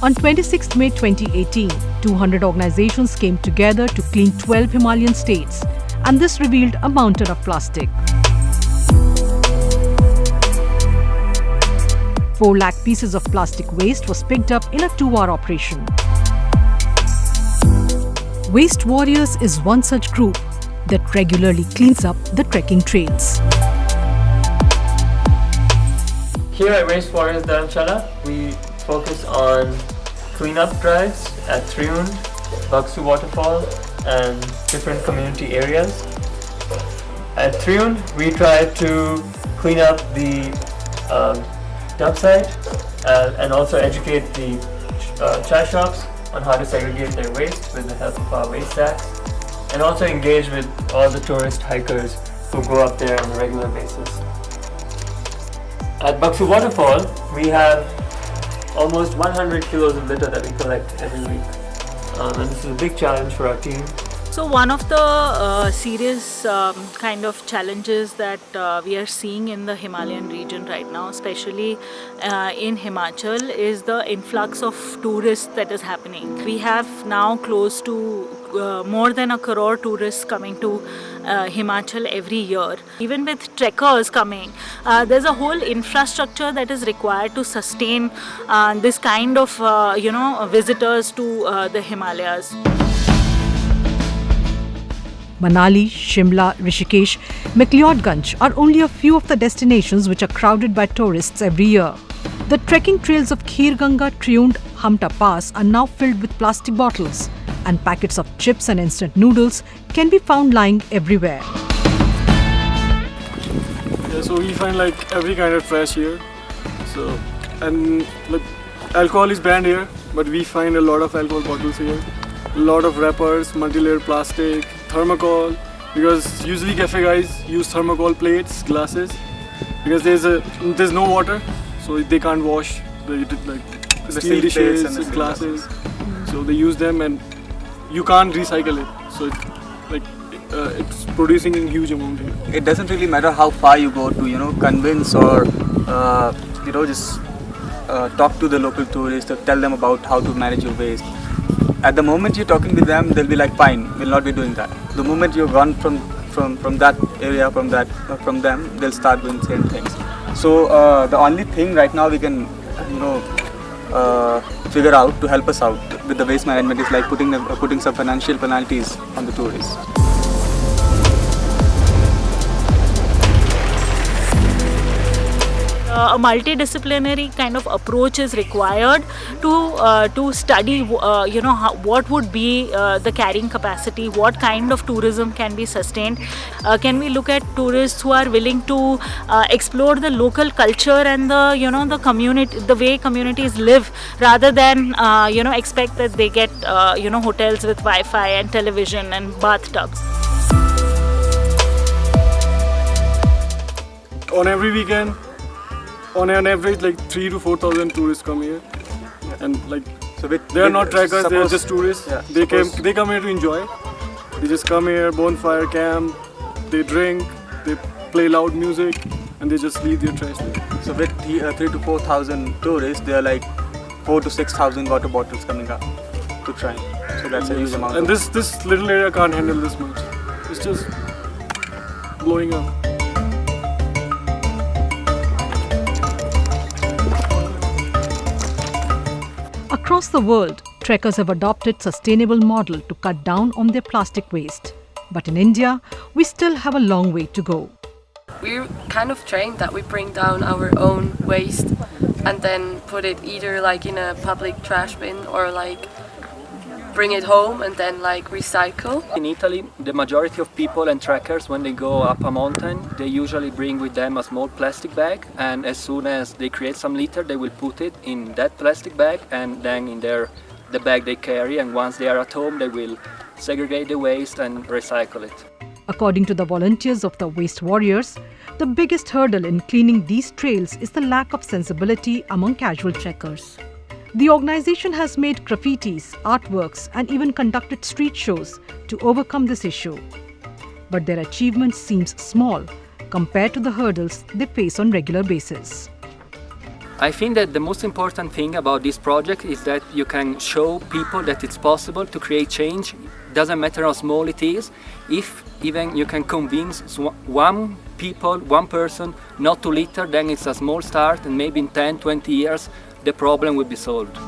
On 26 May 2018, 200 organizations came together to clean 12 Himalayan states, and this revealed a mountain of plastic. 4 lakh pieces of plastic waste was picked up in a 2-hour operation. Waste Warriors is one such group that regularly cleans up the trekking trails. Here at Waste Warriors Dharamshala, we focus on cleanup drives at Triund, Baksu Waterfall and different community areas. At Triund, we try to clean up the dump site and also educate the chai shops on how to segregate their waste with the help of our waste sacks, and also engage with all the tourist hikers who go up there on a regular basis. At Baksu Waterfall, we have almost 100 kilos of litter that we collect every week. And this is a big challenge for our team. So one of the serious kind of challenges that we are seeing in the Himalayan region right now, especially in Himachal, is the influx of tourists that is happening. We have now close to more than 1 crore tourists coming to Himachal every year. Even with trekkers coming, there's a whole infrastructure that is required to sustain this kind of visitors to the Himalayas. Manali, Shimla, Rishikesh, McLeodganj are only a few of the destinations which are crowded by tourists every year. The trekking trails of Khirganga, Triund, Hamta Pass are now filled with plastic bottles, and packets of chips and instant noodles can be found lying everywhere. Yeah, so we find like every kind of trash here. And like alcohol is banned here, but we find a lot of alcohol bottles here. A lot of wrappers, multi-layer plastic, thermocol, because usually cafe guys use thermocol plates, glasses, because there's no water, so they can't wash the steel dishes and glasses. So they use them, and you can't recycle it. So it's producing a huge amount here. It doesn't really matter how far you go to convince or just talk to the local tourists or tell them about how to manage your waste. At the moment you're talking with them, they'll be like, fine, we'll not be doing that. The moment you're gone from that area, from them, they'll start doing the same things. So the only thing right now we can figure out to help us out with the waste management is like putting some financial penalties on the tourists. A multidisciplinary kind of approach is required to study what would be the carrying capacity, what kind of tourism can be sustained. Can we look at tourists who are willing to explore the local culture and the community, the way communities live, rather than expect that they get hotels with Wi-Fi and television and bathtubs. On every weekend, on an average, like 3,000 to 4,000 tourists come here, and they are not trekkers; they are just tourists. Yeah, they come here to enjoy. They just come here, bonfire camp, they drink, they play loud music, and they just leave their trash there. So with 3,000 to 4,000 tourists, there are like 4,000 to 6,000 water bottles coming up to try. So that's a huge amount. And this little area can't handle this much. It's just blowing up. Across the world, trekkers have adopted sustainable model to cut down on their plastic waste. But in India, we still have a long way to go. We're kind of trained that we bring down our own waste and then put it either like in a public trash bin or like bring it home and then like recycle. In Italy, the majority of people and trekkers, when they go up a mountain, they usually bring with them a small plastic bag, and as soon as they create some litter, they will put it in that plastic bag and then in the bag they carry, and once they are at home, they will segregate the waste and recycle it. According to the volunteers of the Waste Warriors, the biggest hurdle in cleaning these trails is the lack of sensibility among casual trekkers. The organization has made graffitis, artworks, and even conducted street shows to overcome this issue. But their achievement seems small compared to the hurdles they face on regular basis. I think that the most important thing about this project is that you can show people that it's possible to create change. Doesn't matter how small it is. If even you can convince one person not to litter, then it's a small start, and maybe in 10, 20 years the problem will be solved.